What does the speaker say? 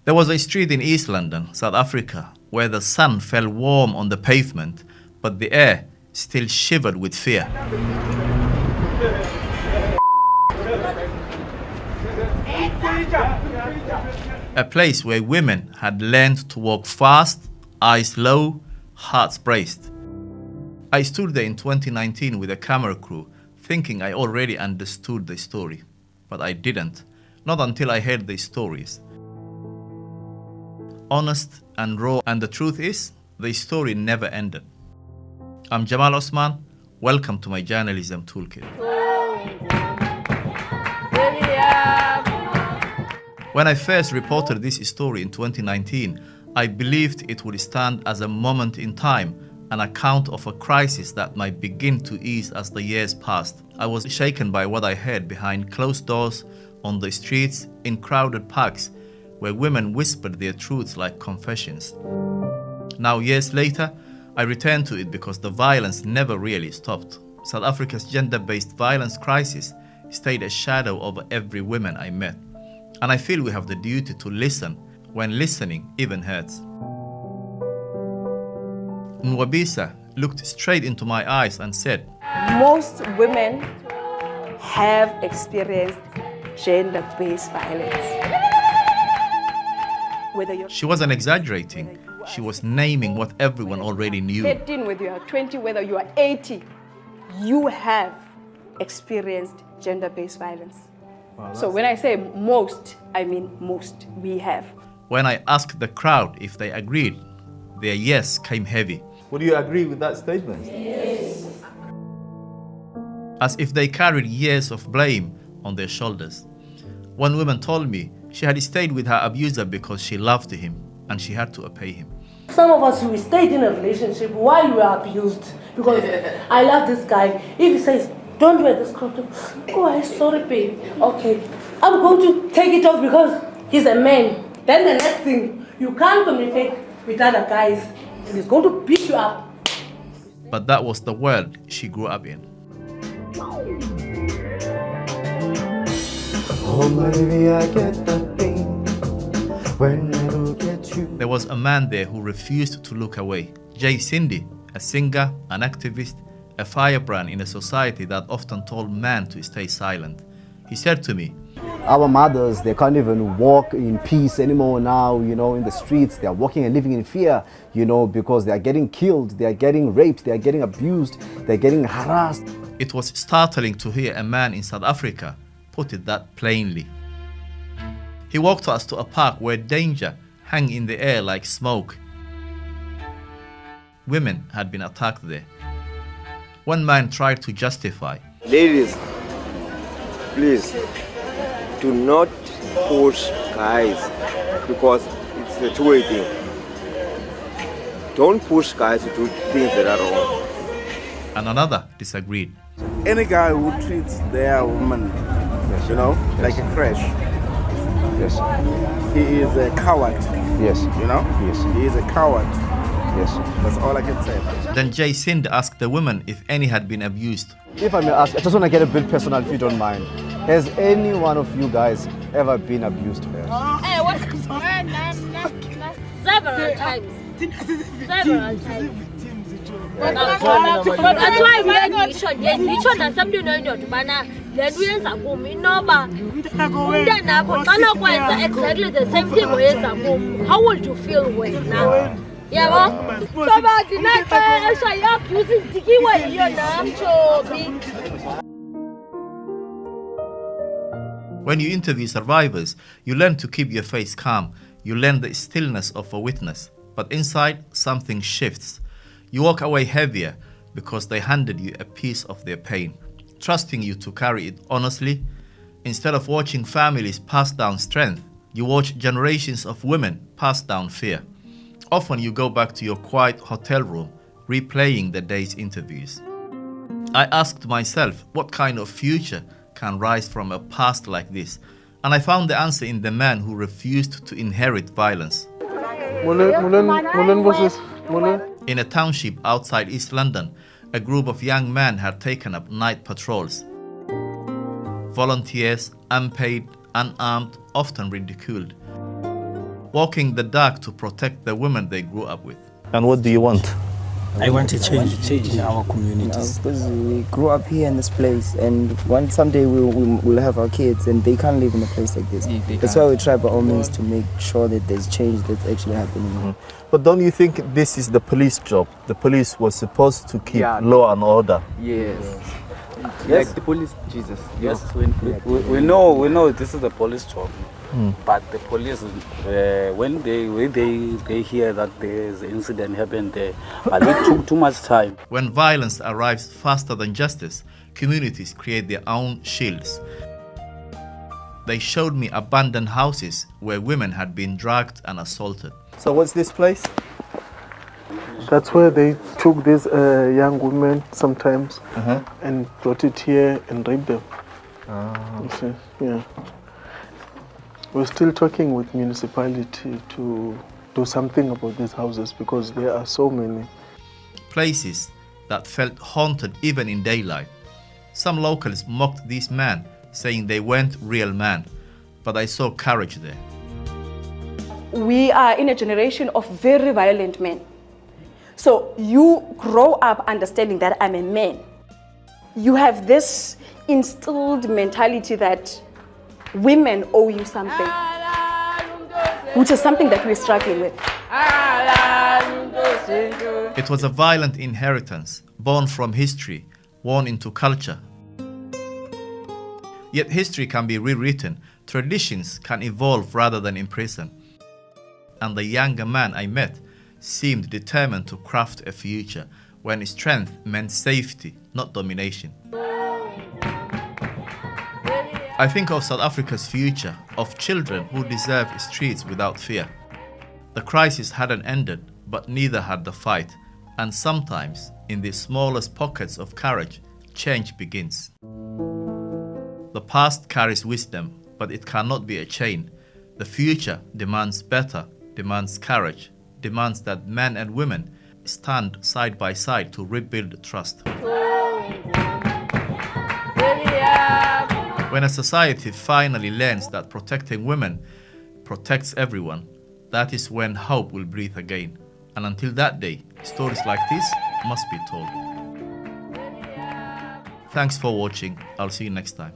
There was a street in East London, South Africa, where the sun fell warm on the pavement, but the air still shivered with fear. A place where women had learned to walk fast, eyes low, hearts braced. I stood there in 2019 with a camera crew, thinking I already understood the story. But I didn't, not until I heard the stories. Honest and raw, and the truth is, the story never ended. I'm Jamal Osman. Welcome to my journalism toolkit. When I first reported this story in 2019, I believed it would stand as a moment in time, an account of a crisis that might begin to ease as the years passed. I was shaken by what I heard behind closed doors, on the streets, in crowded parks, where women whispered their truths like confessions. Now, years later, I returned to it because the violence never really stopped. South Africa's gender-based violence crisis stayed a shadow over every woman I met. And I feel we have the duty to listen when listening even hurts. Nwabisa looked straight into my eyes and said, most women have experienced gender-based violence. She wasn't exaggerating. She was naming what everyone already knew. 13, whether you are 20, whether you are 80, you have experienced gender-based violence. Wow, so when I say most, I mean most. We have. When I asked the crowd if they agreed, their yes came heavy. Would you agree with that statement? Yes. As if they carried years of blame on their shoulders. One woman told me she had stayed with her abuser because she loved him and she had to obey him. Some of us, we stayed in a relationship while we were abused because I love this guy. If he says, don't wear this clothes, oh, I'm sorry, babe. Okay, I'm going to take it off because he's a man. Then the next thing, you can't communicate with other guys and he's going to beat you up. But that was the world she grew up in. Oh, maybe I get that thing when I look at you. There was a man there who refused to look away. Jay Cindy, a singer, an activist, a firebrand in a society that often told men to stay silent. He said to me, our mothers, they can't even walk in peace anymore now, in the streets. They are walking and living in fear, because they are getting killed, they are getting raped, they are getting abused, they are getting harassed. It was startling to hear a man in South Africa put it that plainly. He walked us to a park where danger hung in the air like smoke. Women had been attacked there. One man tried to justify. Ladies, please, do not push guys because it's a two-way thing. Don't push guys to do things that are wrong. And another disagreed. Any guy who treats their woman, like a crash, yes, he is a coward. Yes. Yes. He is a coward. Yes. That's all I can say. Then Jay Cindy asked the women if any had been abused. If I may ask, I just want to get a bit personal if you don't mind. Has any one of you guys ever been abused first? Several times. Several times. That's why we are nishon something exactly the same thing. How would you feel right now? When you interview survivors, you learn to keep your face calm. You learn the stillness of a witness. But inside, something shifts. You walk away heavier because they handed you a piece of their pain, trusting you to carry it honestly. Instead of watching families pass down strength, you watch generations of women pass down fear. Often you go back to your quiet hotel room, replaying the day's interviews. I asked myself, what kind of future can rise from a past like this? And I found the answer in the man who refused to inherit violence. In a township outside East London, a group of young men had taken up night patrols. Volunteers, unpaid, unarmed, often ridiculed. walking the dark to protect the women they grew up with. And what do you want? I want to change in our communities. Because we grew up here in this place, and someday we'll have our kids, and they can't live in a place like this. That's why we try by all means to make sure that there's change that's actually happening. But don't you think this is the police job? The police was supposed to keep law and order. Yes. Yes. Like the police, Jesus. Yes, we know this is the police job. But the police, when they hear that there's an incident happened there, but it took too much time. When violence arrives faster than justice, communities create their own shields. They showed me abandoned houses where women had been dragged and assaulted. So what's this place? That's where they took these young women sometimes and brought it here and raped them. You see, yeah. We're still talking with municipality to do something about these houses because there are so many. Places that felt haunted even in daylight. Some locals mocked these men, saying they weren't real men, but I saw courage there. We are in a generation of very violent men. So you grow up understanding that I'm a man. You have this instilled mentality that women owe you something, which is something that we're struggling with. It was a violent inheritance, born from history, worn into culture. Yet history can be rewritten, traditions can evolve rather than imprison. And the younger man I met seemed determined to craft a future when strength meant safety, not domination. I think of South Africa's future, of children who deserve streets without fear. The crisis hadn't ended, but neither had the fight. And sometimes, in the smallest pockets of courage, change begins. The past carries wisdom, but it cannot be a chain. The future demands better, demands courage, demands that men and women stand side by side to rebuild trust. When a society finally learns that protecting women protects everyone, that is when hope will breathe again. And until that day, stories like this must be told. Thanks for watching. I'll see you next time.